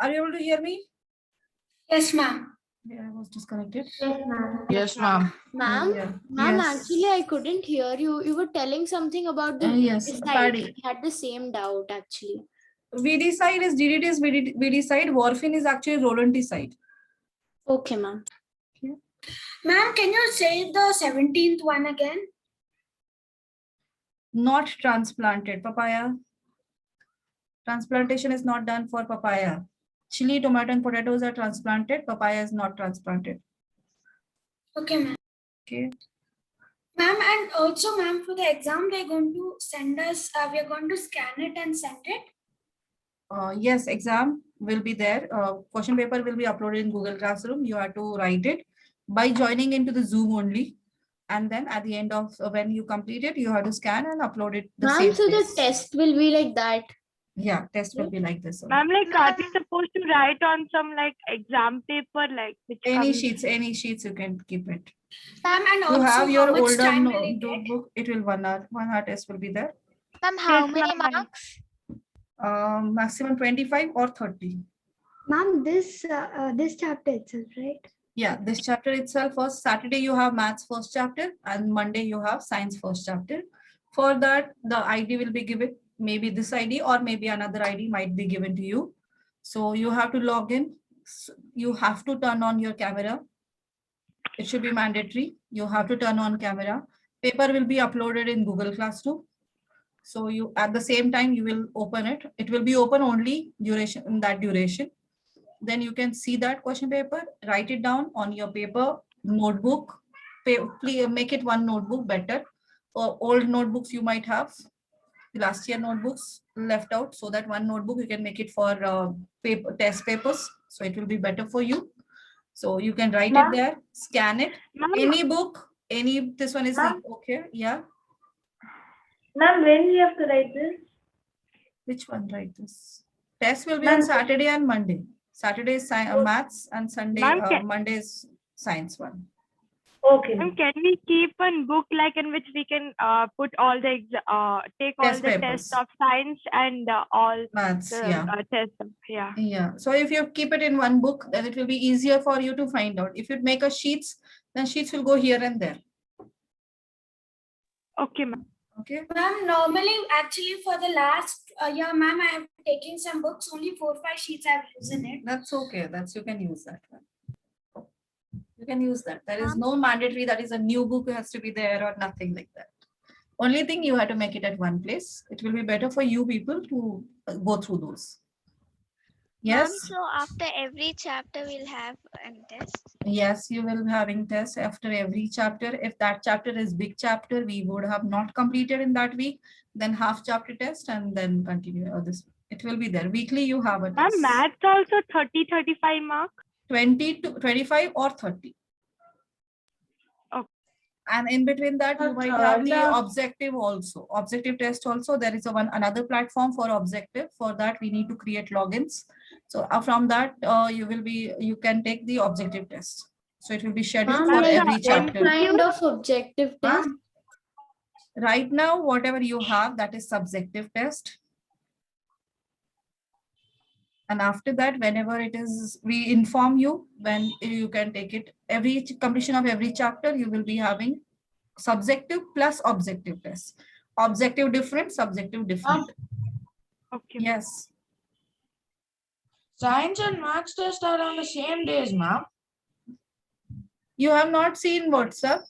Are you able to hear me? Yes, ma'am. Yeah, I was disconnected. Yes, ma'am. Yes, ma'am. Ma'am, Yeah. ma'am, Yes. actually, I couldn't hear you. You were telling something about the Yes, side. Paddy. I had the same doubt, actually. VD side is DDT is VD side. Warfarin is actually Rolanticide. Okay, ma'am. Ma'am, can you say the 17th one again? Not transplanted. Papaya. Transplantation is not done for papaya. Chili, tomato, and potatoes are transplanted. Papaya is not transplanted. Okay, ma'am. Okay. Ma'am, and also, ma'am, for the exam, they're going to send us, we are going to scan it and send it. Yes, exam will be there. Question paper will be uploaded in Google Classroom. You have to write it by joining into the Zoom only. And then at the end of when you complete it, you have to scan and upload it. Ma'am, so the test will be like that. Yeah, test will be like this. Ma'am, like, are we supposed to write on some like exam paper, like which Any comes- sheets you can keep it. Ma'am, and also, You have your how much older time will it get? notebook. It will 1 hour. 1 hour test will be there. Ma'am, how Yes, many ma'am. marks? Maximum 25 or 30. Ma'am, this chapter itself, right? Yeah, this chapter itself, first Saturday you have maths first chapter and Monday you have science first chapter. For that, the ID will be given, maybe this ID or maybe another ID might be given to you. So you have to log in. You have to turn on your camera. It should be mandatory. You have to turn on camera. Paper will be uploaded in Google Classroom. So you at the same time you will open it. It will be open only duration in that duration. Then you can see that question paper, write it down on your paper, notebook. Please make it one notebook better. Or old notebooks you might have, last year notebooks left out, so that one notebook you can make it for paper test papers. So it will be better for you. So you can write it there, scan it. Ma'am, Any book, this one is okay. Yeah. Ma'am, when we have to write this? Which one write this? Test will be on Saturday and Monday. Saturday is maths and Sunday, Monday is science one. Okay. ma'am, can we keep one book like in which we can put all the take all Test the papers. tests of science and all Maths, the yeah. tests? Yeah. Yeah. So if you keep it in one book, then it will be easier for you to find out. If you make a sheets, then sheets will go here and there. Okay, ma'am. Okay. Ma'am, normally, actually, for the last year, ma'am, I have taken some books, only 4 or 5 sheets I've used in it. That's okay. You can use that one. You can use that. There is no mandatory that is a new book has to be there or nothing like that. Only thing you have to make it at one place. It will be better for you people to go through those. Yes. Ma'am, so after every chapter we'll have a test. Yes, you will be having tests after every chapter. If that chapter is big chapter, we would have not completed in that week, then half chapter test and then continue this. It will be there. Weekly you have a Ma'am, test. maths also 30, 35 mark. 20 to 25 or 30. Okay. And in between that, you might have the objective also. Objective test also. There is another platform for objective. For that, we need to create logins. So from that, you can take the objective test. So it will be scheduled for every chapter. Kind of objective test. Right now, whatever you have, that is subjective test. And after that, whenever it is, we inform you when you can take it. Every completion of every chapter, you will be having subjective plus objective test. Objective different, subjective different. Okay. Yes. Science and maths test are on the same days, ma'am. You have not seen WhatsApp?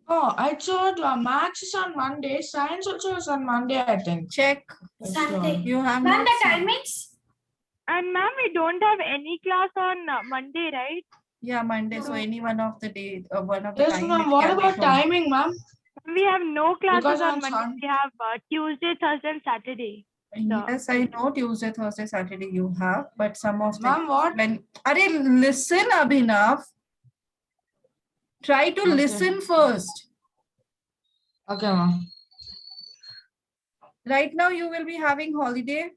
Oh, I thought maths is on Monday, science also is on Monday, I think. Check. Sunday. You have Ma'am, not the seen. timings? And ma'am, we don't have any class on Monday, right? Yeah, Monday. So any one of the day, one of the Yes, time. ma'am. it What can be about from- timing, ma'am? We have no classes Because on on Monday. Sun- We have Tuesday, Thursday, and Saturday. Yes, I know Tuesday, Thursday, Saturday you have, but some of the Ma'am, what? Listen, Abhinav. Try to Okay. listen first. Okay, ma'am. Right now you will be having holiday.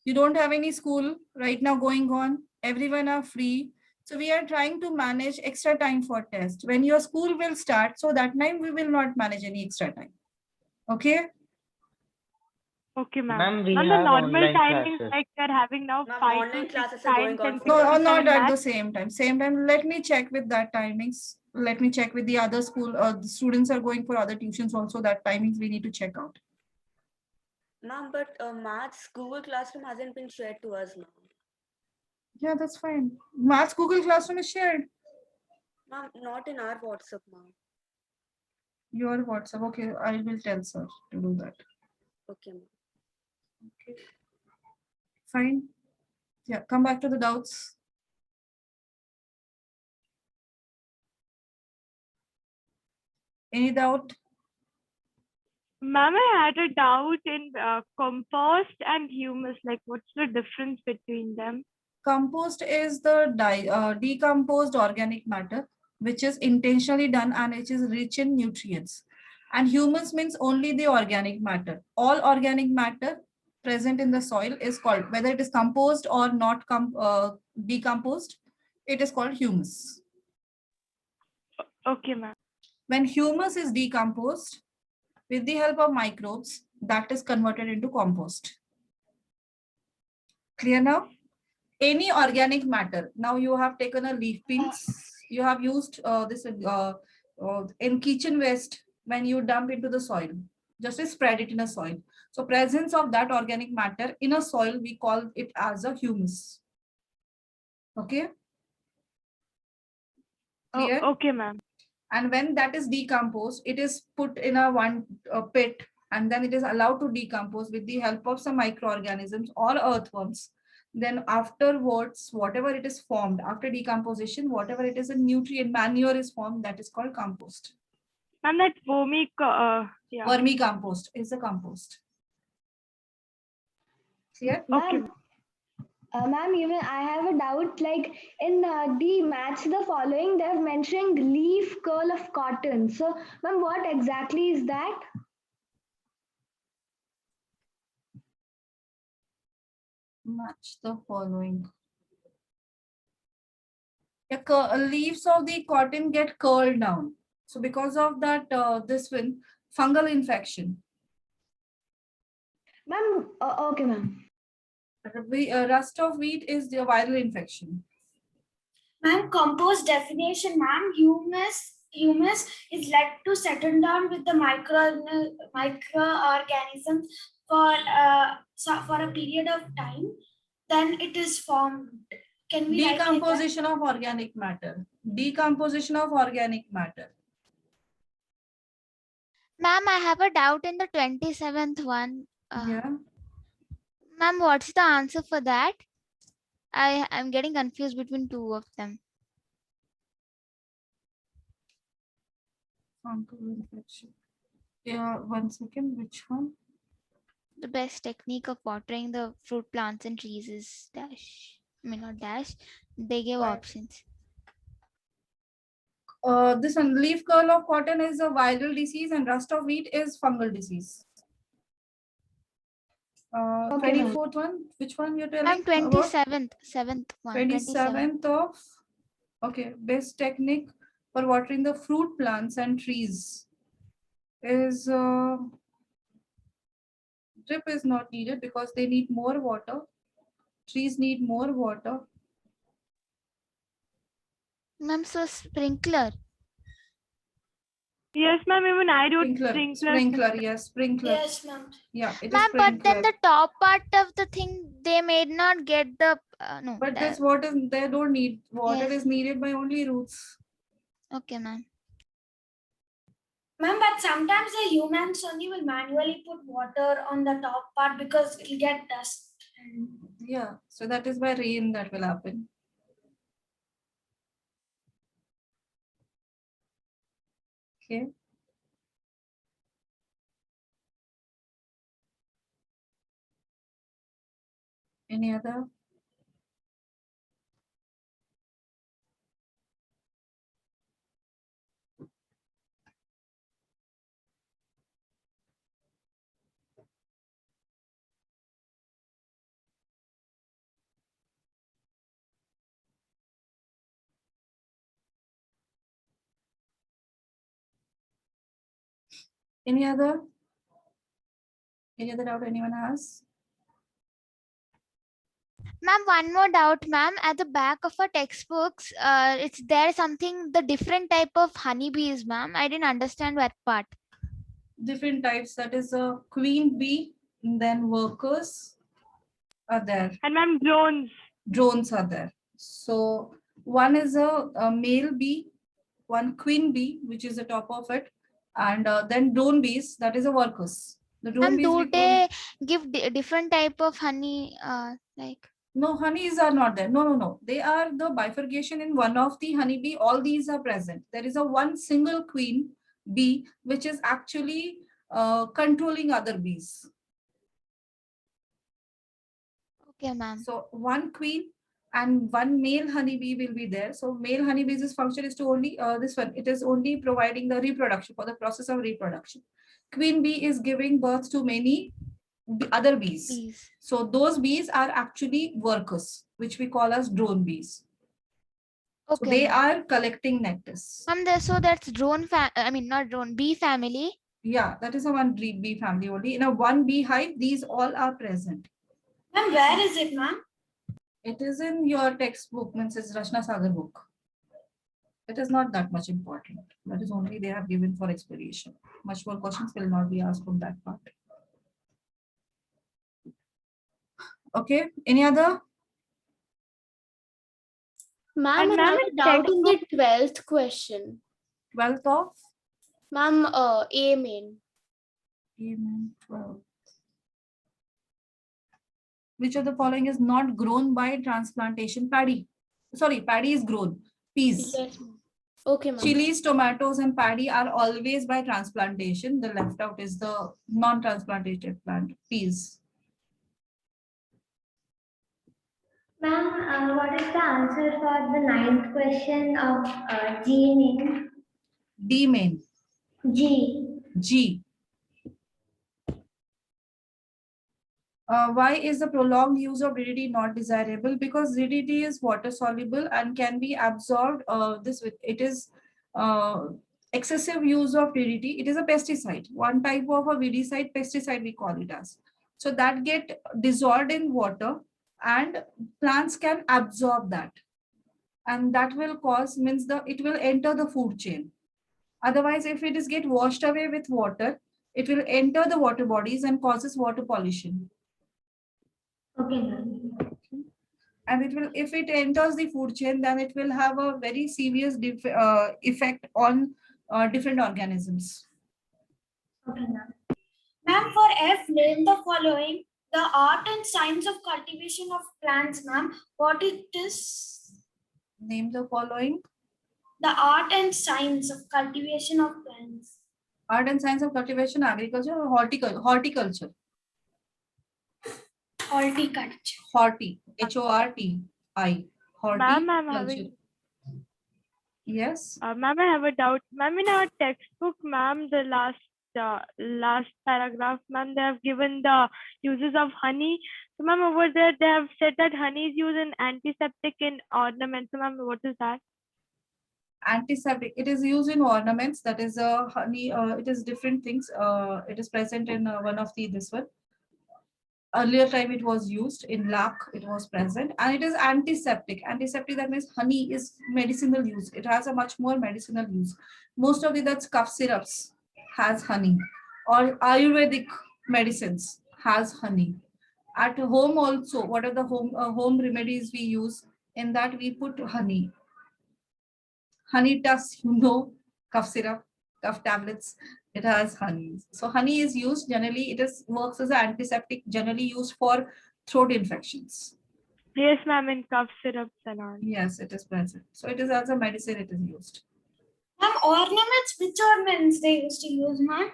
You don't have any school right now going on. Everyone are free. So we are trying to manage extra time for test. When your school will start, so that time we will not manage any extra time. Okay? Okay, ma'am. Ma'am, we Ma'am, the have normal online timings classes. like we're having now Ma'am, 5 to online 6 classes are going science on and for 6 No, to not 7 at the maths. same time. Same time. Let me check with that timings. Let me check with the other school. The students are going for other tuitions also. That timings we need to check out. Ma'am, but maths Google Classroom hasn't been shared to us now. Yeah, that's fine. Maths Google Classroom is shared. Ma'am, not in our WhatsApp, ma'am. Your WhatsApp. Okay, I will tell sir to do that. Okay, ma'am. Okay. Fine. Yeah, come back to the doubts. Any doubt? Ma'am, I had a doubt in compost and humus. Like, what's the difference between them? Compost is the decomposed organic matter, which is intentionally done and it is rich in nutrients. And humus means only the organic matter. All organic matter present in the soil is called, whether it is composed or not decomposed, it is called humus. Okay, ma'am. When humus is decomposed, with the help of microbes, that is converted into compost. Clear now? Any organic matter. Now you have taken a leaf pins. You have used this in kitchen waste when you dump into the soil. Just to spread it in a soil. So presence of that organic matter in a soil, we call it as a humus. Okay? Clear? Oh, okay, ma'am. And when that is decomposed, it is put in a pit and then it is allowed to decompose with the help of some microorganisms or earthworms. Then afterwards, whatever it is formed after decomposition, whatever it is a nutrient manure is formed, that is called compost. Ma'am, that yeah. Vermicompost is a compost. Clear? Okay. Ma'am, ma'am, even I have a doubt. Like in the match, the following they're mentioning leaf curl of cotton. So, ma'am, what exactly is that? Match the following. The leaves of the cotton get curled down. So because of that, this one, fungal infection. Ma'am, okay, ma'am. Rust of wheat is the viral infection. Ma'am, compost definition, ma'am, humus is led to settle down with the microorganisms for a period of time. Then it is formed. Can we write like that? Decomposition of organic matter. Decomposition of organic matter. Ma'am, I have a doubt in the 27th one. Yeah. Ma'am, what's the answer for that? I'm getting confused between two of them. Fungal infection. Yeah, 1 second. Which one? The best technique of watering the fruit plants and trees is dash. I mean, not dash. They give Right. options. This one, leaf curl of cotton is a viral disease and rust of wheat is fungal disease. Okay, ma'am. 24th one, which one you're telling? Ma'am, about? 27th, 7th one. 27th of, okay, best technique for watering the fruit plants and trees is drip is not needed because they need more water. Trees need more water. Ma'am, so sprinkler. Yes, ma'am. Even I wrote Sprinkler, yes, sprinkler. Yes, ma'am. Yeah, it is Ma'am, but then sprinkler. the top part of the thing, they may not get the, no. But this water, they don't need water. Yes. Is needed by only roots. Okay, ma'am. Ma'am, but sometimes the humans only will manually put water on the top part because it'll get dust. Yeah, so that is by rain that will happen. Okay. Any other? Any other? Any other doubt anyone has? Ma'am, one more doubt, ma'am. At the back of our textbooks, it's there something, the different type of honeybees, ma'am. I didn't understand that part. Different types. That is a queen bee, then workers are there. And ma'am, drones. Drones are there. So one is a male bee, one queen bee, which is the top of it, and then drone bees, that is a workers. The drone Ma'am, bees do we call, they give different type of honey, like? no, honeys are not there. No. They are the bifurcation in one of the honeybee. All these are present. There is a one single queen bee, which is actually controlling other bees. Okay, ma'am. So one queen and one male honeybee will be there. So male honeybee's function is to only this one. It is only providing the reproduction for the process of reproduction. Queen bee is giving birth to many other bees. Bees. So those bees are actually workers, which we call as drone bees. So Okay, they ma'am. are collecting nectar. Ma'am, so that's drone I mean, not drone, bee family. Yeah, that is a one bee family only. In a one beehive, these all are present. Ma'am, where is it, ma'am? It is in your textbook, means it's Rashna Sagar book. It is not that much important. That is only they have given for explanation. Much more questions will not be asked from that part. Okay, any other? Ma'am, And I ma'am, have a in doubt in the textbook- 12th question. 12th of? Ma'am, A main. Amen. 12. Which of the following is not grown by transplantation? Paddy. Sorry, paddy is grown. Peas. Yes, ma'am. Okay, ma'am. Chilies, tomatoes, and paddy are always by transplantation. The left out is the non-transplanted plant, peas. Ma'am, what is the answer for the ninth question of G name? D main. G. G. Why is the prolonged use of DDT not desirable? Because DDT is water soluble and can be absorbed. It is excessive use of DDT. It is a pesticide, one type of a weedicide pesticide we call it as. So that get dissolved in water and plants can absorb that, and that will cause it will enter the food chain. Otherwise, if it is get washed away with water, it will enter the water bodies and causes water pollution. Okay, ma'am. And it will, if it enters the food chain, then it will have a very serious effect on different organisms. Okay, ma'am. Ma'am, for F, name the following. The art and science of cultivation of plants, ma'am. What it is? Name the following. The art and science of cultivation of plants. Art and science of cultivation, agriculture, or horticulture? Horticulture. Horticulture. Horti. H-O-R-T-I. Ma'am, I'm Horticulture. having, Yes. ma'am, I have a doubt. Ma'am, in our textbook, ma'am, the last paragraph, ma'am, they have given the uses of honey. So, ma'am, over there, they have said that honey is used in antiseptic in ornaments. So, ma'am, what is that? Antiseptic. It is used in ornaments. That is a honey. It is different things. It is present in one of this one. Earlier time it was used in lab, it was present, and it is antiseptic. Antiseptic, that means honey is medicinal use. It has a much more medicinal use. Most of that's cough syrups has honey, or Ayurvedic medicines has honey. At home also, what are the home remedies we use? In that we put honey. Honey tusk, cough syrup, cough tablets. It has honey. So honey is used generally. It works as an antiseptic, generally used for throat infections. Yes, ma'am, in cough syrups and all. Yes, it is present. So it is as a medicine. It is used. Ma'am, ornaments, which ornaments they used to use, ma'am?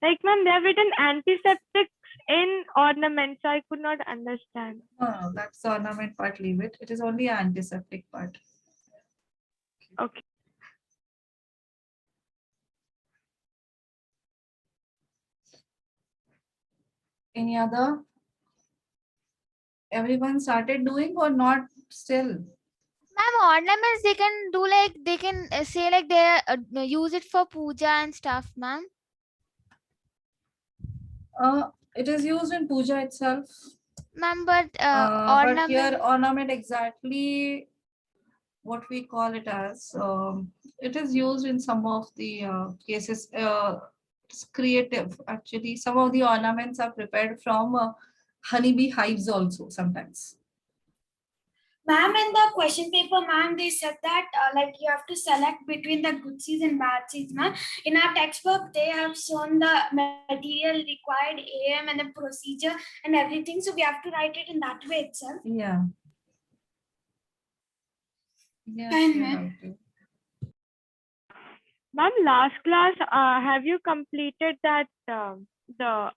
Like, ma'am, they have written antiseptics in ornaments. So I could not understand. No, that's the ornament part. Leave it. It is only an antiseptic part. Okay. Any other? Everyone started doing or not still? Ma'am, ornaments they can do, like they can say like they use it for puja and stuff, ma'am. It is used in puja itself. Ma'am, but But here ornament. ornament exactly what we call it as. It is used in some of the cases. It's creative actually. Some of the ornaments are prepared from honeybee hives also sometimes. Ma'am, in the question paper, ma'am, they said that like you have to select between the good seeds and bad seeds, ma'am. In our textbook, they have shown the material required, AM, and the procedure and everything. So we have to write it in that way itself. Yeah. Yes, Fine, you ma'am. have to. Ma'am, last class, have you completed that the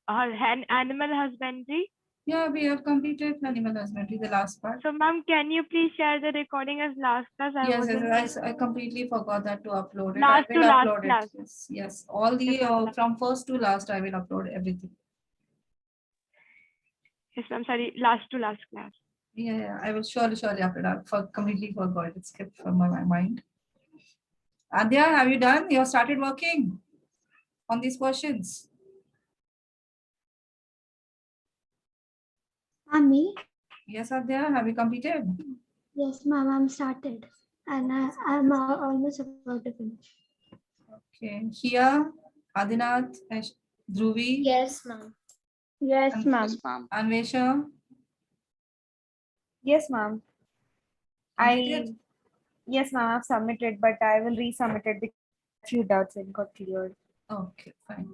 animal husbandry? Yeah, we have completed animal husbandry, the last part. So, ma'am, can you please share the recording as last class? I completely forgot that to upload it. Last I to will last upload class. it. Yes. All the Yes, ma'am. from first to last, I will upload everything. Yes, I'm sorry, last to last class. Yeah, I will surely upload. Completely forgot. It skipped from my mind. Adya, have you done? You have started working on these questions. Me? Yes, Adya, have you completed? Yes, ma'am, I'm started. And I'm almost about to finish. Okay. Here, Adinath, Dhruvi, Yes, ma'am. Yes, ma'am. Anvesha. Yes, ma'am. Completed? Yes, ma'am, I've submitted, but I will resubmit it because few doubts it got cleared. Okay, fine.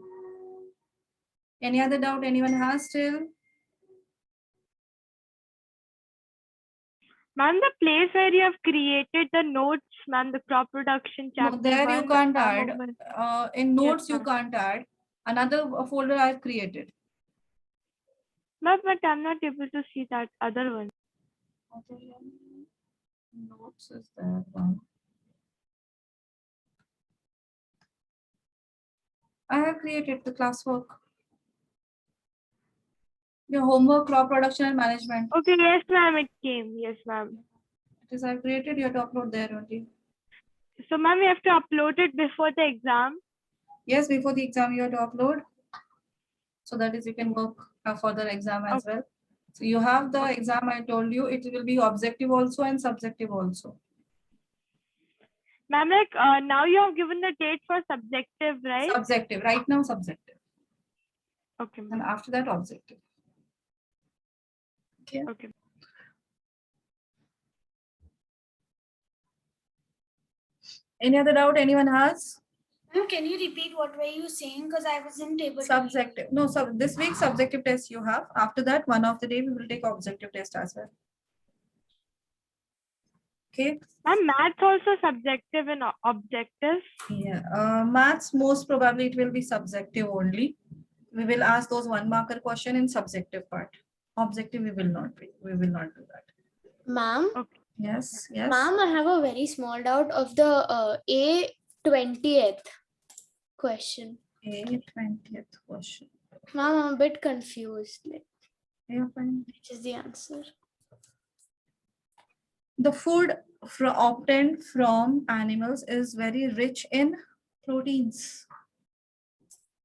Any other doubt anyone has still? Ma'am, the place where you have created the notes, ma'am, the crop production chapter. No, there you 1, can't ma'am, add. over- In notes, you ma'am. can't add. Another folder I've created. Ma'am, but I'm not able to see that other one. Notes is that one. I have created the classwork. Your homework, crop production and management. Okay, yes, ma'am, it came. Yes, ma'am. It is I created, you have to upload there only. So, ma'am, we have to upload it before the exam. Yes, before the exam you have to upload. So that is you can work for the exam as well. So you have the exam, I told you, it will be objective also and subjective also. Ma'am, like now you have given the date for subjective, right? Subjective, right now subjective. Okay, And ma'am. after that objective. Okay. Okay. Any other doubt anyone has? Ma'am, can you repeat what were you saying? Because I wasn't able to. Subjective. No, so this week subjective test you have. After that, one of the day we will take objective test as well. Okay. Ma'am, maths also subjective and objective. Yeah. Maths, most probably it will be subjective only. We will ask those 1 marker question in subjective part. Objective we will not be. We will not do that. Ma'am, Yes. Yes. ma'am, I have a very small doubt of the A20th question. A 20th question. Ma'am, I'm a bit confused. Like, Yeah, fine. which is the answer? The food obtained from animals is very rich in proteins.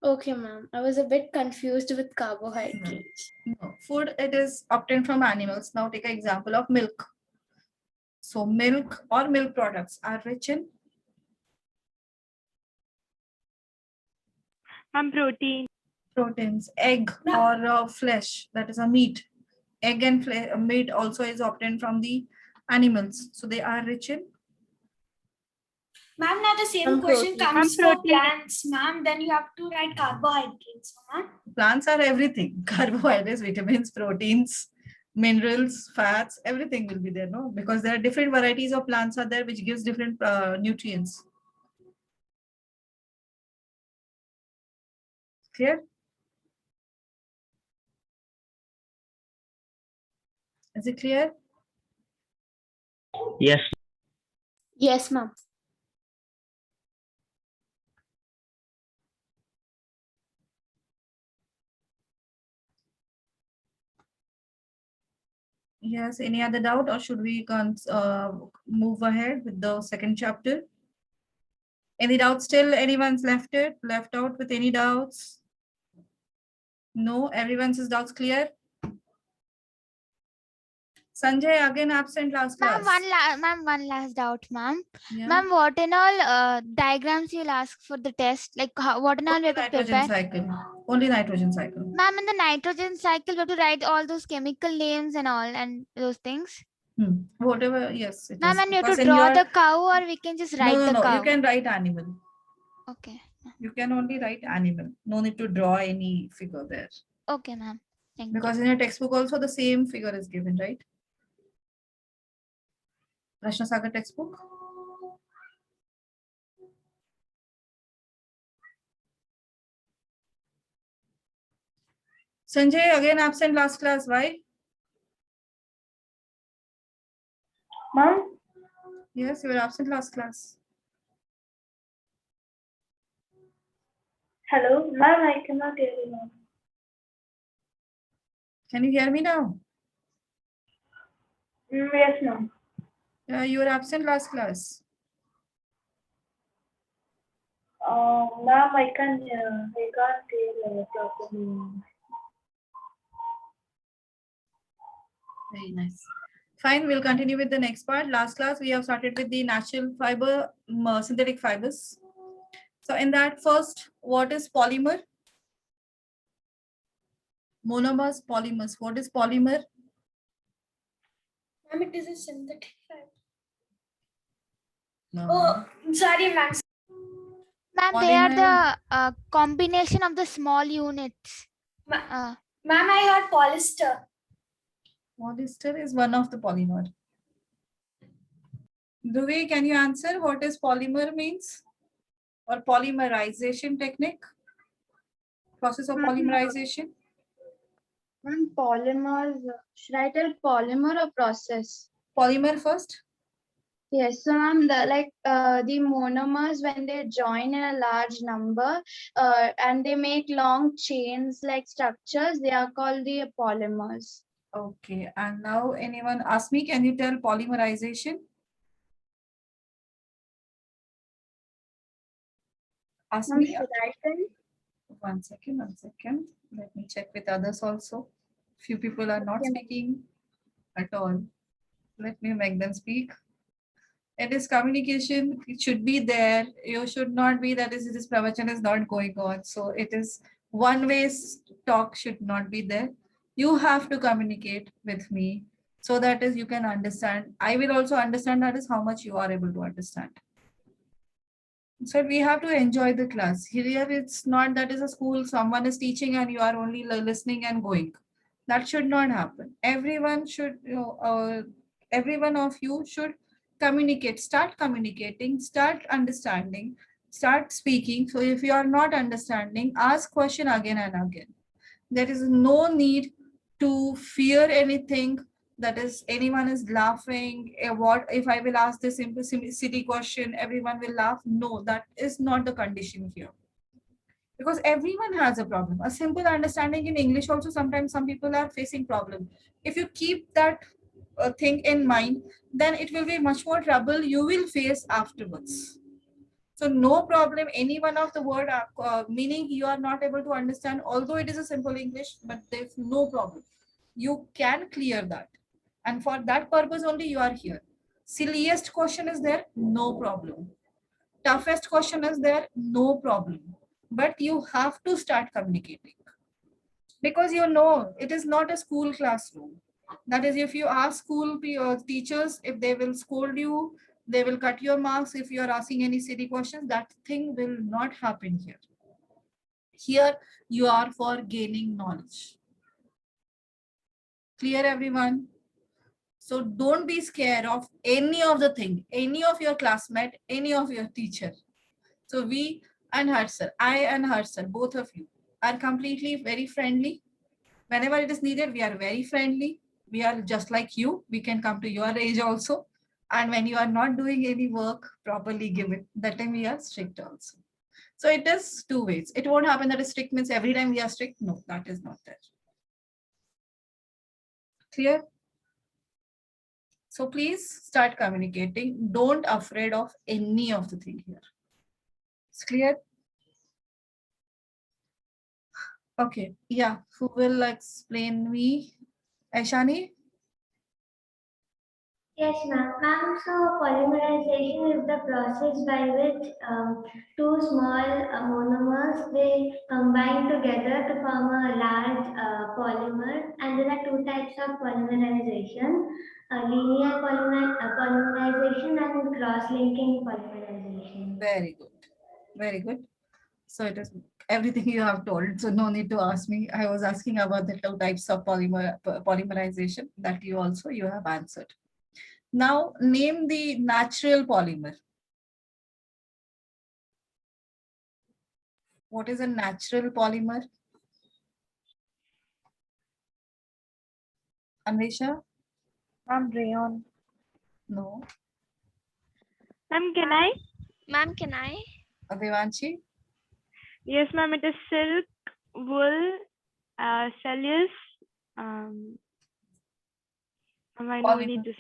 Okay, ma'am. I was a bit confused with carbohydrates. No, food it is obtained from animals. Now take an example of milk. So milk or milk products are rich in Ma'am, protein. proteins. Egg or flesh, that is a meat. Egg and meat also is obtained from the animals. So they are rich in. Ma'am, now the same Ma'am, question protein. comes Ma'am, for protein. plants, ma'am. Then you have to write carbohydrates, ma'am. Plants are everything. Carbohydrates, vitamins, proteins, minerals, fats, everything will be there, no? Because there are different varieties of plants are there which gives different nutrients. Clear? Is it clear? Yes. Yes, ma'am. Yes, any other doubt or should we move ahead with the second chapter? Any doubts still? Anyone's left out with any doubts? No, everyone's doubts clear. Sanjay, again absent last Ma'am, class. one last doubt, ma'am. Yeah. Ma'am, what in all diagrams you'll ask for the test? Like what in all we Only have to nitrogen prepare? cycle. Only nitrogen cycle. Ma'am, in the nitrogen cycle, we have to write all those chemical names and all and those things. Whatever, yes, it Ma'am, is. and you have to Because in draw your the cow, or we can just write the no. cow. You can write animal. Okay. You can only write animal. No need to draw any figure there. Okay, ma'am. Thank Because in your textbook also the same figure is given, right? Rashna Sagar textbook. Sanjay, again absent last class. Why? Ma'am, Yes, you were absent last class. hello, ma'am, I cannot hear you, ma'am. Can you hear me now? Yes, ma'am. You were absent last class. Ma'am, I can't hear properly. Very nice. Fine, we'll continue with the next part. Last class, we have started with the natural fiber, synthetic fibers. So in that first, what is polymer? Monomers, polymers. What is polymer? Ma'am, it is a synthetic fiber. No. Oh, sorry, ma'am. Ma'am, they are Polymer. the combination of the small units. Ma'am, I heard polyester. Polyester is one of the polymer. Dhruvi, can you answer what is polymer means? Or polymerization technique? Process of polymerization? Ma'am, polymers, should I tell polymer or process? Polymer first. Yes, so ma'am, the monomers, when they join in a large number and they make long chains like structures, they are called the polymers. Okay, and now anyone ask me, can you tell polymerization? Ask Ma'am, me. should I tell? One second. Let me check with others also. Few people are not Okay, ma'am. speaking at all. Let me make them speak. It is communication. It should be there. You should not be that is this pravachan is not going on. So it is one way talk should not be there. You have to communicate with me so that is you can understand. I will also understand that is how much you are able to understand. So we have to enjoy the class. Here it's not that is a school, someone is teaching and you are only listening and going. That should not happen. Everyone should, every one of you should communicate, start communicating, start understanding, start speaking. So if you are not understanding, ask question again and again. There is no need to fear anything, that is anyone is laughing. What if I will ask this simplicity question, everyone will laugh? No, that is not the condition here, because everyone has a problem. A simple understanding in English also, sometimes some people are facing problem. If you keep that thing in mind, then it will be much more trouble you will face afterwards. So no problem, any one of the word meaning you are not able to understand, although it is a simple English, but there's no problem. You can clear that. And for that purpose only you are here. Silliest question is there, no problem. Toughest question is there, no problem. But you have to start communicating. Because you know, it is not a school classroom. That is, if you ask school teachers, if they will scold you, they will cut your marks if you are asking any silly questions, that thing will not happen here. Here, you are for gaining knowledge. Clear, everyone? So don't be scared of any of the thing, any of your classmate, any of your teacher. So we and Harsal, I and Harsal, both of you are completely very friendly. Whenever it is needed, we are very friendly. We are just like you. We can come to your age also. And when you are not doing any work, properly give it. That time we are strict also. So it is two ways. It won't happen that strict means every time we are strict. No, that is not there. Clear? So please start communicating. Don't afraid of any of the thing here. It's clear? Okay, yeah, who will explain me? Aishani? Yes, ma'am. Ma'am, so polymerization is the process by which two small monomers they combine together to form a large polymer. And there are two types of polymerization: linear polymerization and cross-linking polymerization. Very good. Very good. So it is everything you have told. So no need to ask me. I was asking about the two types of polymerization that you have answered. Now name the natural polymer. What is a natural polymer? Anvesha? Ma'am, rayon. No. Ma'am, can I? Ma'am, can I? Devanshi? Yes, ma'am. It is silk, wool, cellulose. I know we need this.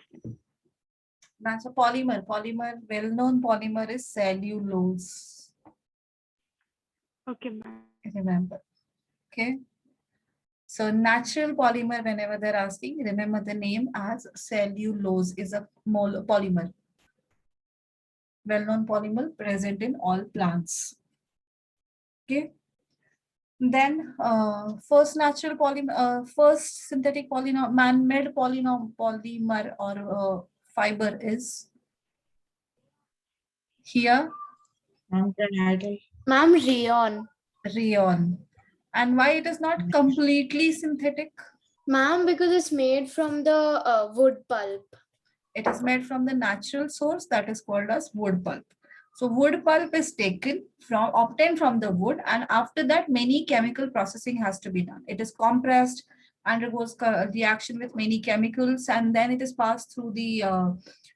That's a polymer. Well-known polymer is cellulose. Okay, ma'am. Remember. Okay. So natural polymer, whenever they're asking, remember the name as cellulose is a polymer. Well-known polymer present in all plants. Okay. Then first natural polymer, first synthetic polymer, man-made polymer or fiber is here. Ma'am, rayon. Rayon. And why it is not completely synthetic? Ma'am, because it's made from the wood pulp. It is made from the natural source that is called as wood pulp. So wood pulp is obtained from the wood, and after that many chemical processing has to be done. It is compressed, undergoes reaction with many chemicals, and then it is passed through the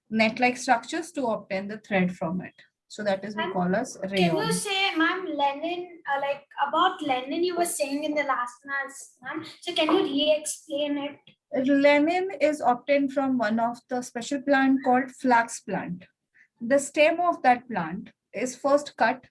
net-like structures to obtain the thread from it. So that is we call as rayon. Can you say, ma'am, Lenin, like about Lenin you were saying in the last class, ma'am. So can you re-explain it? Lenin is obtained from one of the special plant called flax plant. The stem of that plant is first cut,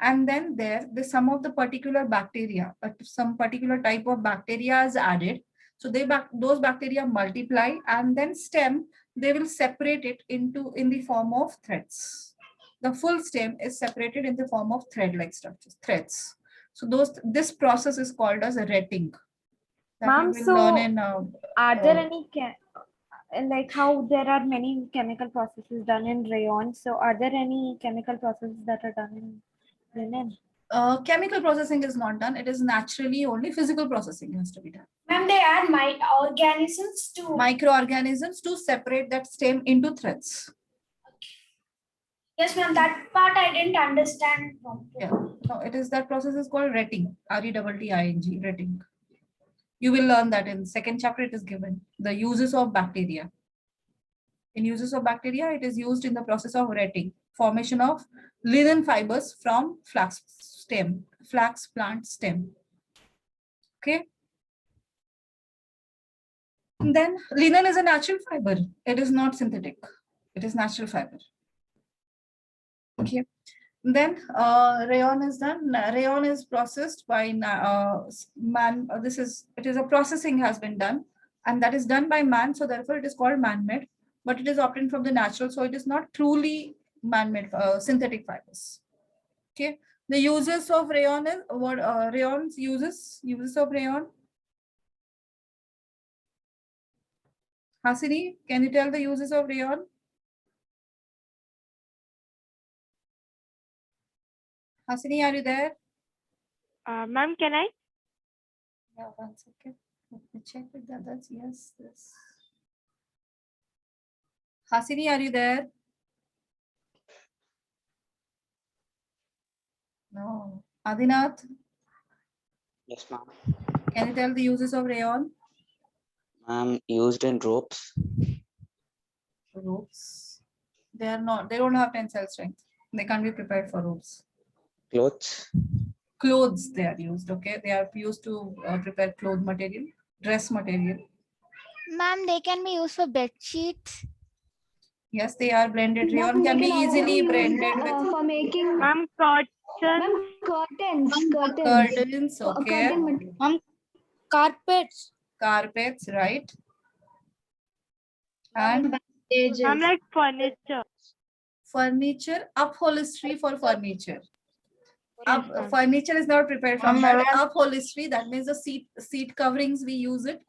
and then some of the particular bacteria, some particular type of bacteria is added. So those bacteria multiply, and then stem, they will separate it in the form of threads. The full stem is separated in the form of thread-like structures, threads. So this process is called as a retting. Ma'am, so are there any like how there are many chemical processes done in rayon? So are there any chemical processes that are done in linen? Chemical processing is not done. It is naturally only physical processing has to be done. Ma'am, they add microorganisms to separate that stem into threads. Yes, ma'am. That part I didn't understand. Yeah. No, that process is called retting. RETTING, retting. You will learn that in second chapter. It is given the uses of bacteria. In uses of bacteria, it is used in the process of retting, formation of linen fibers from flax plant stem. Okay. And then linen is a natural fiber. It is not synthetic. It is natural fiber. Okay. Then rayon is done. Rayon is processed by man. It is a processing has been done, and that is done by man. So therefore, it is called man-made. But it is obtained from the natural, so it is not truly man-made synthetic fibers. Okay. The uses of rayon is what rayon's uses of rayon. Hasini, can you tell the uses of rayon? Hasini, are you there? Ma'am, can I? Yeah, 1 second. Let me check with the others. Yes, this. Hasini, are you there? No. Adinath? Yes, ma'am. Can you tell the uses of rayon? Used in ropes. Ropes. They don't have tensile strength. They can't be prepared for ropes. Clothes. Clothes they are used, okay? They are used to prepare cloth material, dress material. Ma'am, they can be used for bed sheets. Yes, they are blended. Rayon can be easily blended with. For making. Ma'am, Cushions. Curtains. Curtains, okay. Curtain material. Carpets. Carpets, right? And I'm like furniture. furniture, upholstery for furniture. Yes, ma'am. Furniture is not prepared from that. Upholstery, that means the seat coverings, we use it.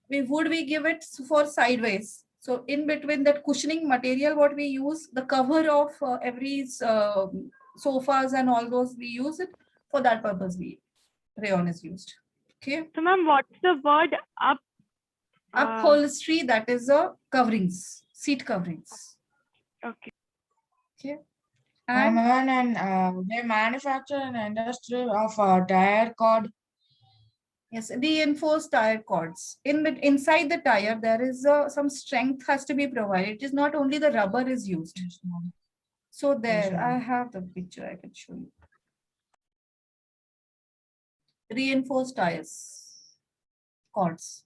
We give it for sideways. So in between that cushioning material, what we use, the cover of every sofas and all those, we use it for that purpose. Rayon is used. Okay. So ma'am, what's the word up? Upholstery, that is coverings, seat coverings. Okay. Okay. And they manufacture an industry of tire cord. Yes, reinforced tire cords. Inside the tire, there is some strength has to be provided. It is not only the rubber is used. So there, I have the picture I can show you. Reinforced tires, cords.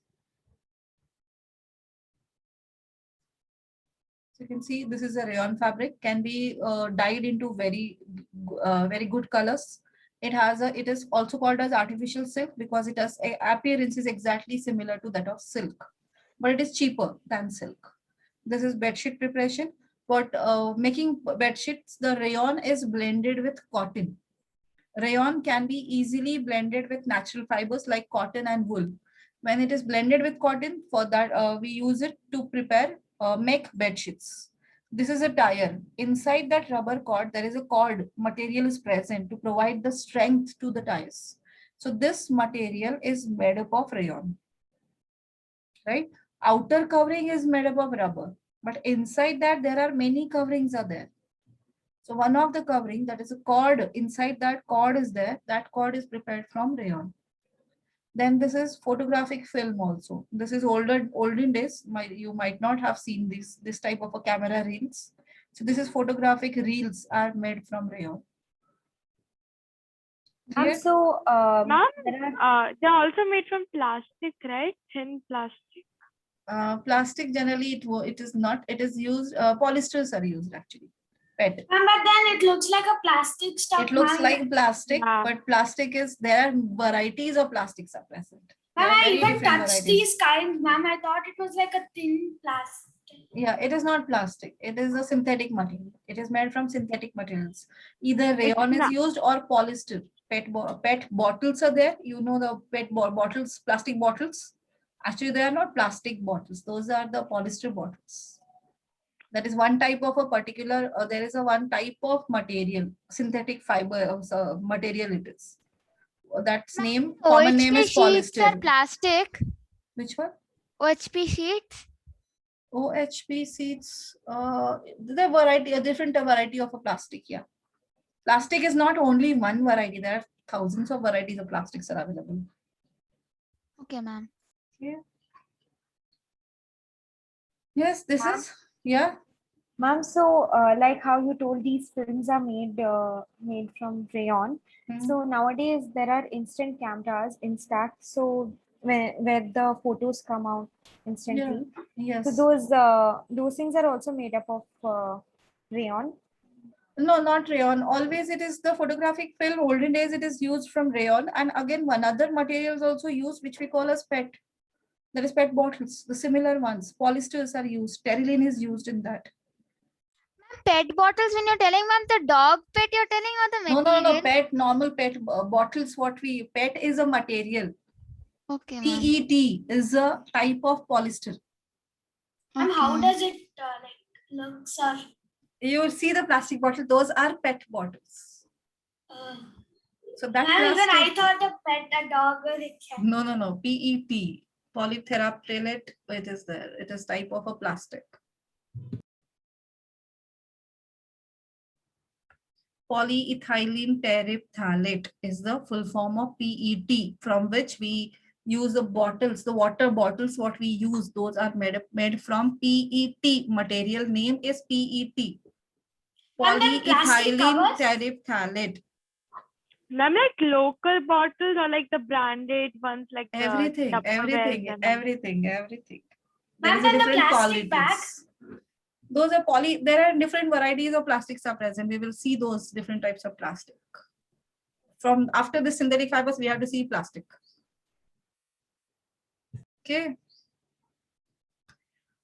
So you can see this is a rayon fabric, can be dyed into very good colors. It is also called as artificial silk because it has appearance is exactly similar to that of silk, but it is cheaper than silk. This is bedsheet preparation. But making bedsheets, the rayon is blended with cotton. Rayon can be easily blended with natural fibers like cotton and wool. When it is blended with cotton, for that we use it to prepare make bedsheets. This is a tire. Inside that rubber cord, there is a cord material is present to provide the strength to the tires. So this material is made up of rayon, right? Outer covering is made up of rubber, but inside that there are many coverings are there. So one of the covering, that is a cord, inside that cord is there, that cord is prepared from rayon. Then this is photographic film also. This is olden days. You might not have seen this type of a camera reels. So this is photographic reels are made from rayon. So ma'am, they're also made from plastic, right? Thin plastic. Plastic generally it is not. It is used. Polyesters are used actually. PET. But then it looks like a plastic stuff. It looks like plastic, but plastic is there. Varieties of plastics are present. Ma'am, I even touched these kinds, ma'am. I thought it was like a thin plastic. Yeah, it is not plastic. It is a synthetic material. It is made from synthetic materials. Either rayon is used or polyester. PET bottles are there. You know the PET bottles, plastic bottles. Actually, they are not plastic bottles. Those are the polyester bottles. That is one type of a particular, there is a one type of material, synthetic fiber material it is. That's name, common name is sheets polyester. are plastic. Which one? OHP sheets. OHP sheets, the variety, a different variety of a plastic, yeah. Plastic is not only one variety, there are thousands of varieties of plastics are available. Okay, ma'am. Yeah. Yes, this is, yeah. Ma'am, so like how you told, these films are made from rayon. So nowadays there are instant cameras, Instax, so where the photos come out instantly. Yeah. Yes. So those things are also made up of rayon. No, not rayon. Always it is the photographic film. Olden days it is used from rayon, and again one other material is also used, which we call as PET. That is PET bottles, the similar ones. Polyesters are used. Terylene is used in that. PET bottles, when you're telling, ma'am, the dog PET you're telling, or the material? No, PET, normal PET bottles. PET is a material. Okay, PET is a type of polyester. And how does it look, sir? You will see the plastic bottle. Those are PET bottles. So that even I thought a dog was it. No. PET, polytheraphthalate. It is there. It is type of a plastic. Polyethylene terephthalate is the full form of PET, from which we use the bottles, the water bottles, what we use, those are made from PET. Material name is PET. Polyethylene terephthalate. Ma'am, like local bottles or like the branded ones, like everything. There is a Ma'am, different plastic qualities. Those are there are different varieties of plastics are present. We will see those different types of plastic. From after the synthetic fibers, we have to see plastic. Okay.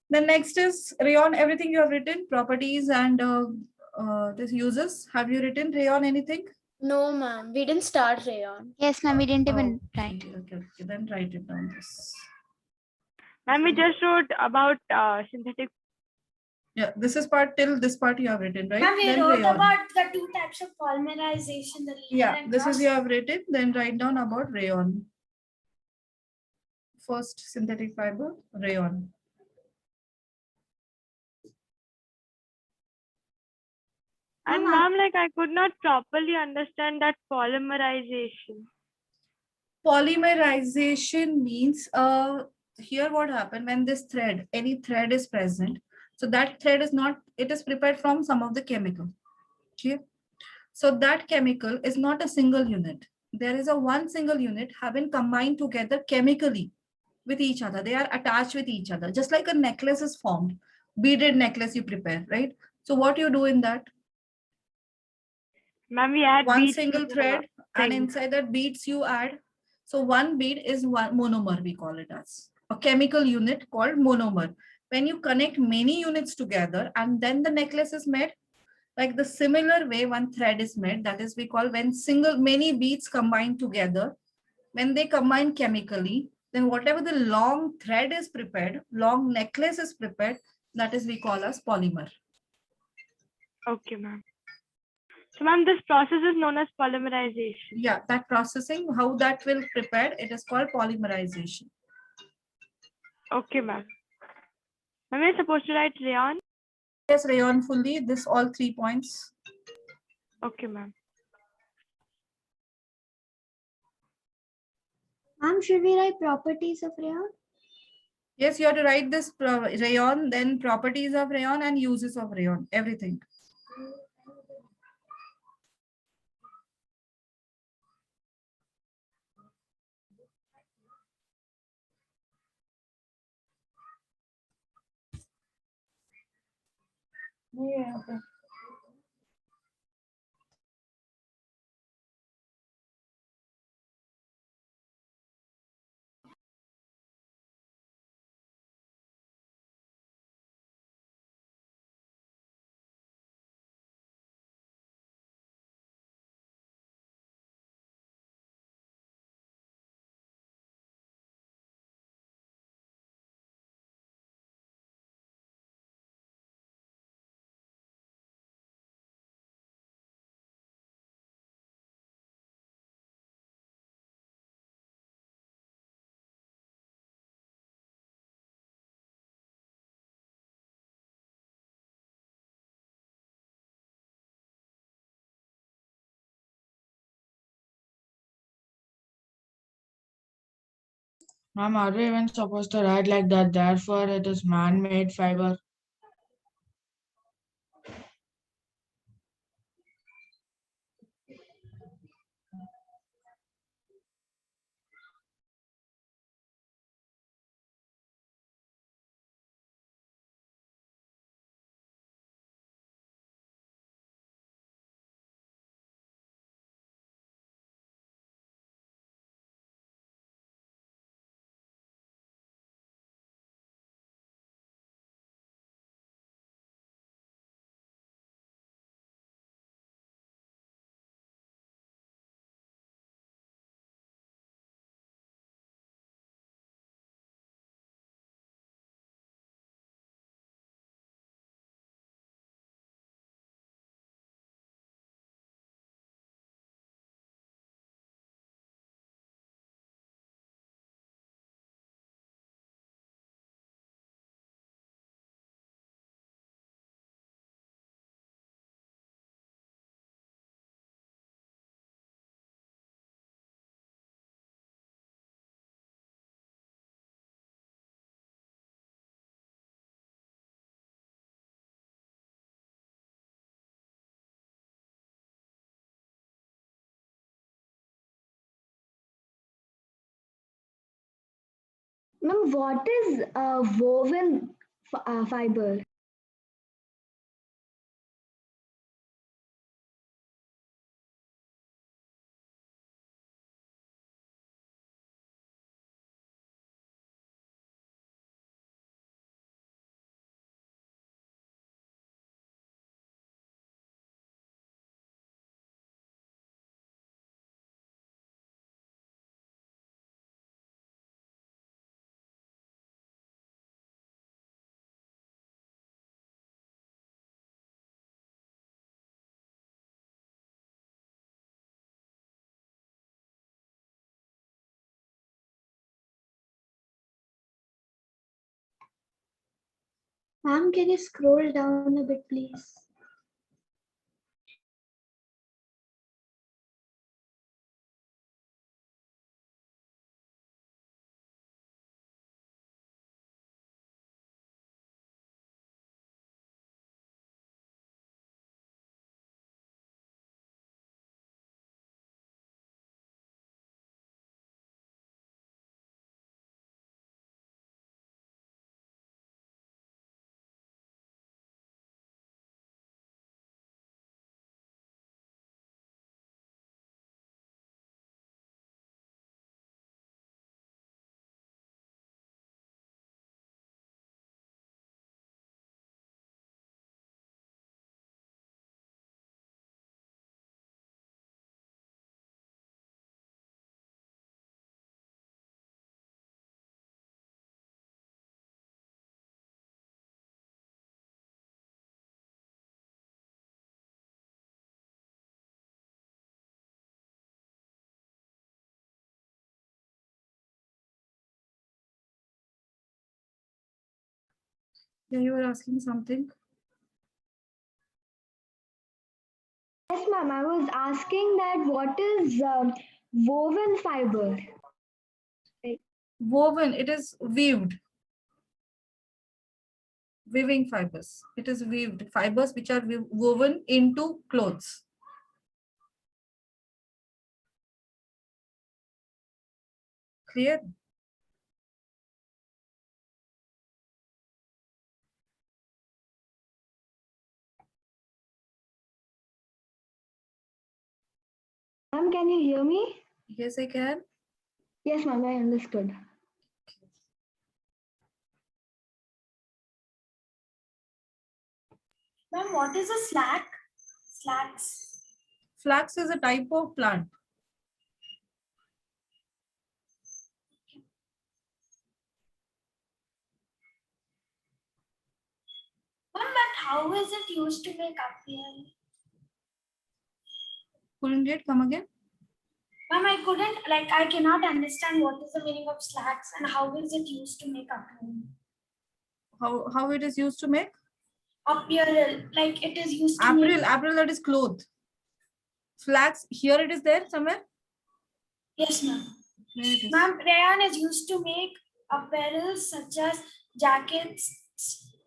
Then next is rayon, everything you have written, properties and this uses. Have you written rayon anything? No, ma'am. We didn't start rayon. Yes, ma'am. We didn't even write. Okay. Then write it down. This. Ma'am, we just wrote about synthetic. Yeah, this is part till this part you have written, right? Ma'am, we Then wrote rayon. about the 2 types of polymerization. The Yeah, linear and this is cross. you have written. Then write down about rayon. First synthetic fiber, rayon. And ma'am, like I could not properly understand that polymerization. Polymerization means here what happened when this thread, any thread is present. So that thread is not, it is prepared from some of the chemical. Okay. So that chemical is not a single unit. There is a one single unit have been combined together chemically with each other. They are attached with each other, just like a necklace is formed. Beaded necklace you prepare, right? So what you do in that? Ma'am, we add one beads single to thread, the and thing. inside that beads you add. So one bead is one monomer, we call it as a chemical unit called monomer. When you connect many units together and then the necklace is made, like the similar way one thread is made, that is we call when many beads combine together, when they combine chemically, then whatever the long thread is prepared, long necklace is prepared, that is we call as polymer. Okay, ma'am. So ma'am, this process is known as polymerization. Yeah, that processing, how that will prepare, it is called polymerization. Okay, ma'am. Am I supposed to write rayon? Yes, rayon fully, this all 3 points. Okay, ma'am. Ma'am, should we write properties of rayon? Yes, you have to write this rayon, then properties of rayon and uses of rayon, everything. Yeah, okay. Ma'am, are we even supposed to write like that? Therefore, it is man-made fiber. Ma'am, what is woven fiber? Ma'am, can you scroll down a bit, please? Yeah, you were asking something. Yes, ma'am. I was asking that what is woven fiber? Woven, it is weaved. Weaving fibers. It is weaved fibers which are woven into clothes. Clear? Ma'am, can you hear me? Yes, I can. Yes, ma'am. I understood. Ma'am, what is a slack? Slacks. Flax is a type of plant. Ma'am, but how is it used to make appeal? Couldn't get come again? Ma'am, I cannot understand what is the meaning of slacks and how is it used to make appeal? How it is used to make? Apparel, like it is used to Apparel, make. apparel, that is cloth. Flax, here it is there somewhere? Yes, ma'am. Where it is? Ma'am, rayon is used to make apparel such as jackets,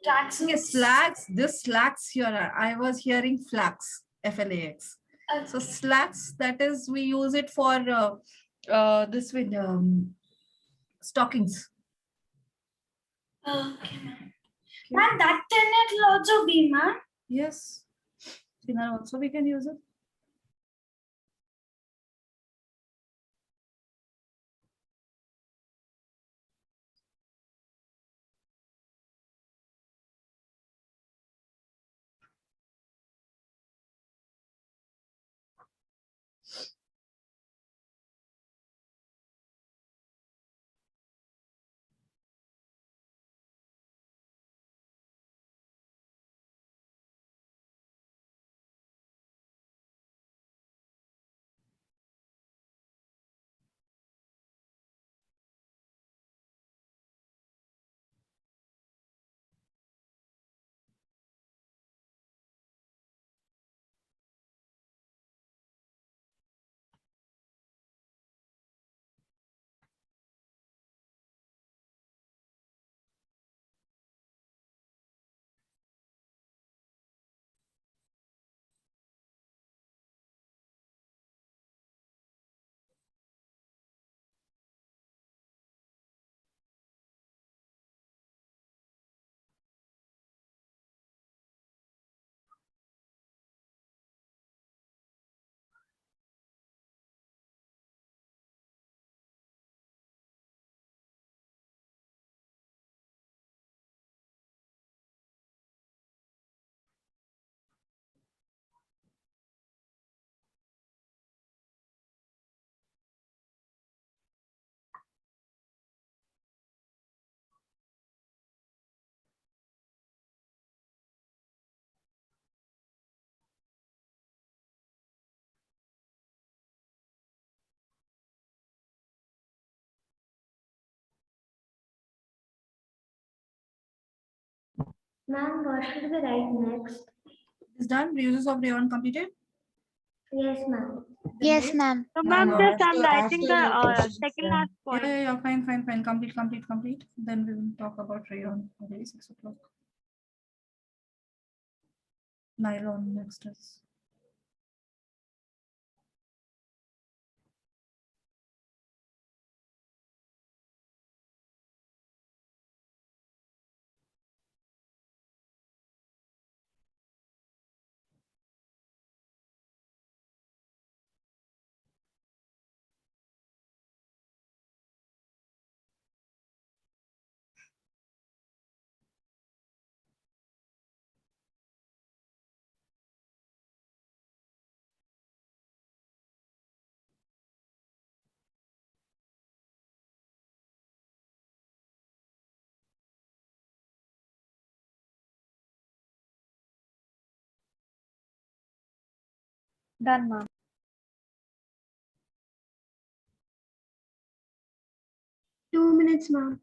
tracksuits. Yes, slacks. This slacks here. I was hearing flax, FLAX. So slacks, that is, we use it for this with stockings. Okay, ma'am. Ma'am, that thinner will also be, ma'am. Yes. Thinner also we can use it. Ma'am, what should we write next? Is done. Reuses of rayon completed. Yes, ma'am. Yes, ma'am. So Ma'am, ma'am, just I'm after writing the the questions, second last point. Yeah. Fine. Complete. Then we will talk about rayon. Already 6 o'clock. Nylon next is. Done, ma'am. 2 minutes, ma'am.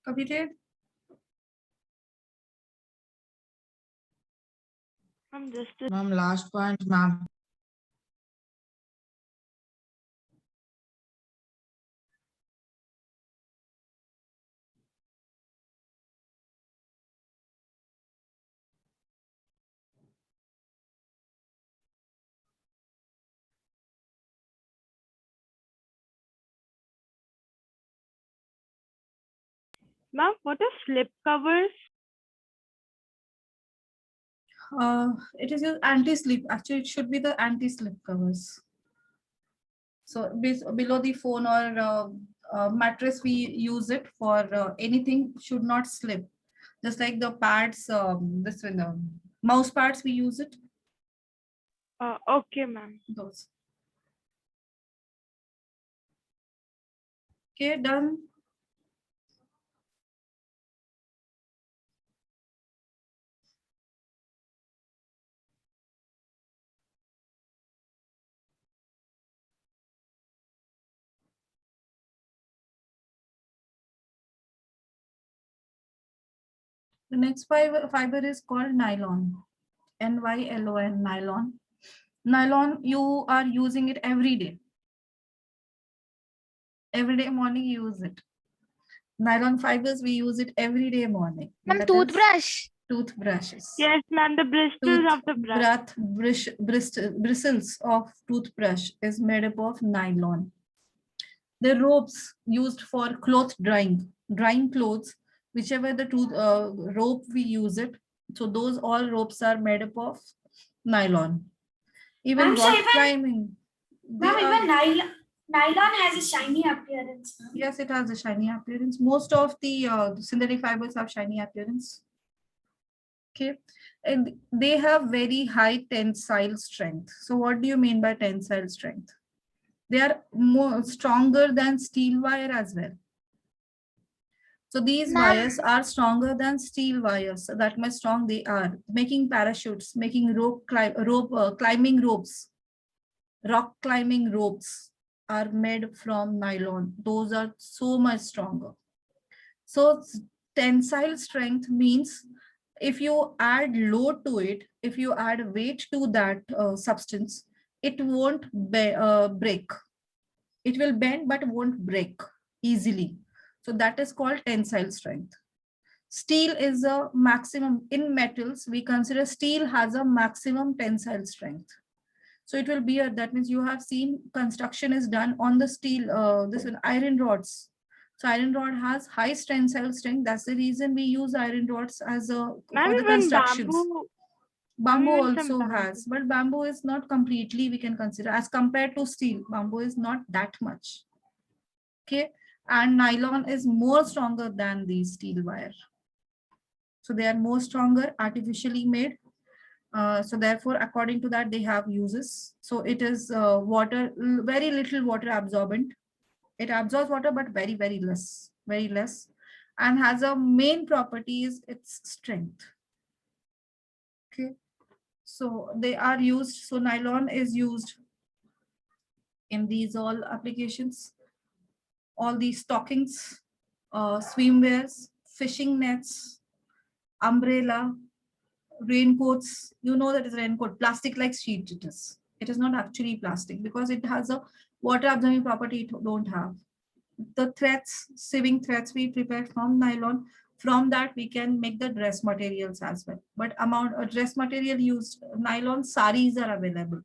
Completed. I'm just Ma'am, last point, ma'am. ma'am, what are slip covers? It is your anti-slip. Actually, it should be the anti-slip covers. So below the phone or mattress, we use it for anything should not slip. Just like the pads, this one, mouse pads, we use it. Okay, ma'am. Those. Okay, done. The next fiber is called nylon. Nylon, nylon. Nylon, you are using it every day. Every day morning you use it. Nylon fibers, we use it every day morning. Ma'am, toothbrush. Toothbrushes. Yes, ma'am, the bristles of the brush. Bristles of toothbrush is made up of nylon. The ropes used for cloth drying clothes, whichever the rope we use it. So those all ropes are made up of nylon. Even rock climbing. Ma'am, even nylon has a shiny appearance. Yes, it has a shiny appearance. Most of the synthetic fibers have shiny appearance. Okay, and they have very high tensile strength. So what do you mean by tensile strength? They are more stronger than steel wire as well. So these wires are stronger than steel wires. So that much strong they are. Making parachutes, making climbing ropes, rock climbing ropes are made from nylon. Those are so much stronger. So tensile strength means if you add load to it, if you add weight to that substance, it won't break. It will bend but won't break easily. So that is called tensile strength. Steel is a maximum in metals. We consider steel has a maximum tensile strength. So it will be that means you have seen construction is done on the steel, this iron rods. So iron rod has high tensile strength. That's the reason we use iron rods as a for the constructions. Bamboo also has, but bamboo is not completely we can consider as compared to steel. Bamboo is not that much. Okay, and nylon is more stronger than the steel wire. So they are more stronger, artificially made. So therefore, according to that, they have uses. So it is very little water absorbent. It absorbs water, but very less, and has a main property is its strength. Okay, so they are used. So nylon is used in these all applications. All these stockings, swimwears, fishing nets, umbrella, raincoats. You know that is raincoat, plastic like sheet it is. It is not actually plastic because it has a water absorbing property it don't have. The threads, sewing threads we prepare from nylon. From that we can make the dress materials as well. But amount of dress material used nylon saris are available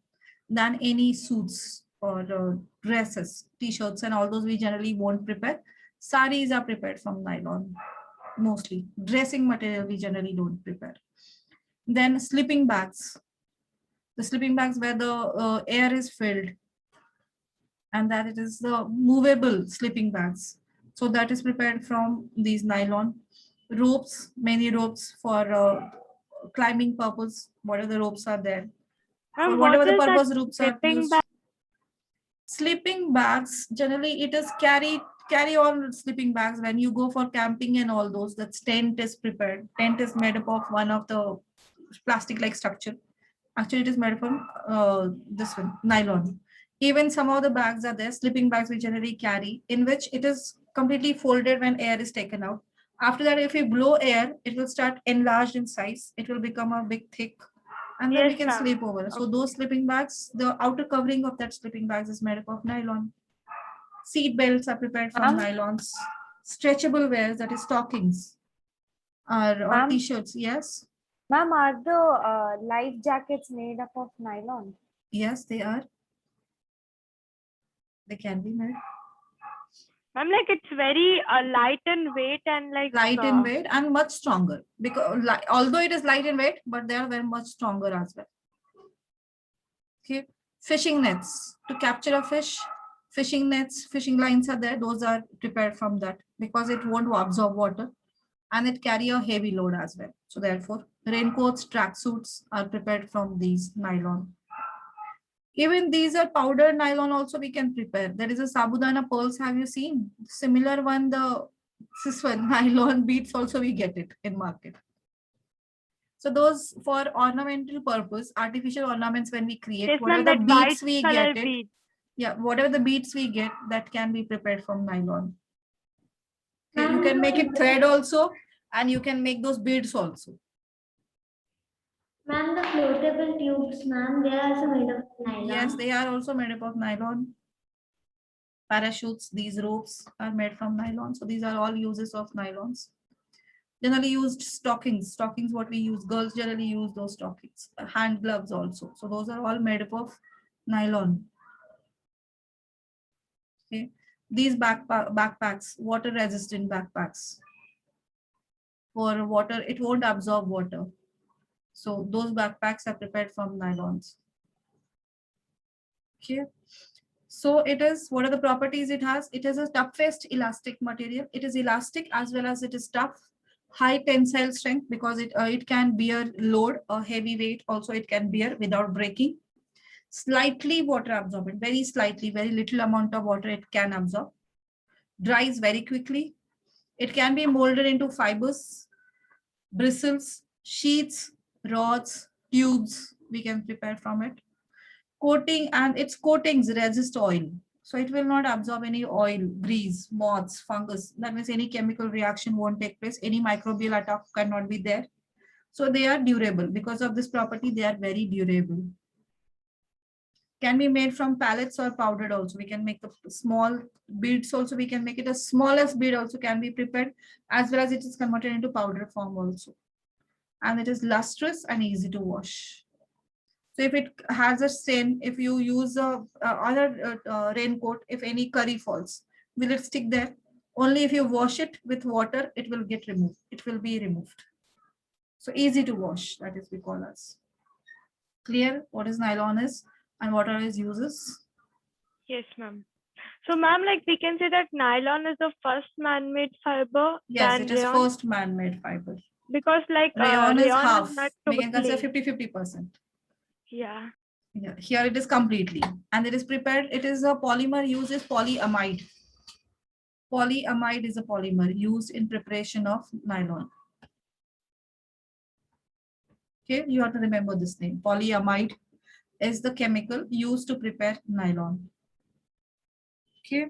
than any suits or dresses, t-shirts and all those we generally won't prepare. Saris are prepared from nylon mostly. Dressing material we generally don't prepare. Then sleeping bags. The sleeping bags where the air is filled and that it is the movable sleeping bags. So that is prepared from these nylon. Ropes, many ropes for climbing purpose, whatever the ropes are there. For whatever the purpose ropes are used. Sleeping bags, generally it is carry on sleeping bags when you go for camping and all those, that tent is prepared. Tent is made up of one of the plastic like structure. Actually it is made from this one, nylon. Even some of the bags are there, sleeping bags we generally carry, in which it is completely folded when air is taken out. After that, if you blow air, it will start enlarged in size. It will become a big thick, and then we can sleep over. So those sleeping bags, the outer covering of that sleeping bags is made up of nylon. Seat belts are prepared from nylons. Stretchable wears, that is stockings, or t-shirts. Yes. Ma'am, are the life jackets made up of nylon? Yes, they are. They can be made. I'm like it's very light in weight and like light in weight and much stronger because although it is light in weight, but they are very much stronger as well. Okay, fishing nets to capture a fish. Fishing nets, fishing lines are there. Those are prepared from that because it won't absorb water and it carry a heavy load as well. So therefore, raincoats, tracksuits are prepared from these nylon. Even these are powdered nylon also we can prepare. There is a Sabudana pearls. Have you seen? Similar one, this one, nylon beads also we get it in market. So those for ornamental purpose, artificial ornaments when we create, yes, whatever the beads we get it. Yeah, whatever the beads we get, that can be prepared from nylon. Okay, you can make it thread also and you can make those beads also. Ma'am, the floatable tubes, ma'am, they are also made of nylon. Yes, they are also made up of nylon. Parachutes, these ropes are made from nylon. So these are all uses of nylons. Generally used stockings. Stockings, what we use, girls generally use those stockings. Hand gloves also. So those are all made up of nylon. Okay. These backpacks, water resistant backpacks. For water, it won't absorb water. So those backpacks are prepared from nylons. Okay. So it is, what are the properties it has? It is a toughest elastic material. It is elastic as well as it is tough. High tensile strength because it can bear load, a heavy weight also it can bear without breaking. Slightly water absorbent, very slightly, very little amount of water it can absorb. Dries very quickly. It can be molded into fibers, bristles, sheets, rods, tubes we can prepare from it. Coating, and its coatings resist oil. So it will not absorb any oil, grease, moths, fungus. That means any chemical reaction won't take place. Any microbial attack cannot be there. So they are durable. Because of this property, they are very durable. Can be made from pellets or powdered also. We can make the small beads also. We can make it a smallest bead also can be prepared, as well as it is converted into powder form also. And it is lustrous and easy to wash. So if it has a stain, if you use a other raincoat, if any curry falls, will it stick there? Only if you wash it with water, it will get removed. It will be removed. So easy to wash, that is we call as. Clear what is nylon is and what are its uses? Yes, ma'am. So, ma'am, like we can say that nylon is the first man-made fiber. Yes, than it is rayon, first man-made fiber. because like Rayon is rayon half. not We can consider totally. 50-50%. Yeah. Yeah, here it is completely. And it is prepared, it is a polymer used is polyamide. Polyamide is a polymer used in preparation of nylon. Okay, you have to remember this name. Polyamide is the chemical used to prepare nylon. Okay,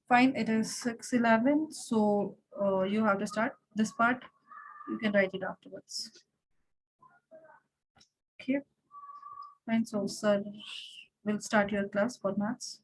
fine. It is 6:11. So you have to start this part. You can write it afterwards. Okay, fine. So sir will start your class for maths.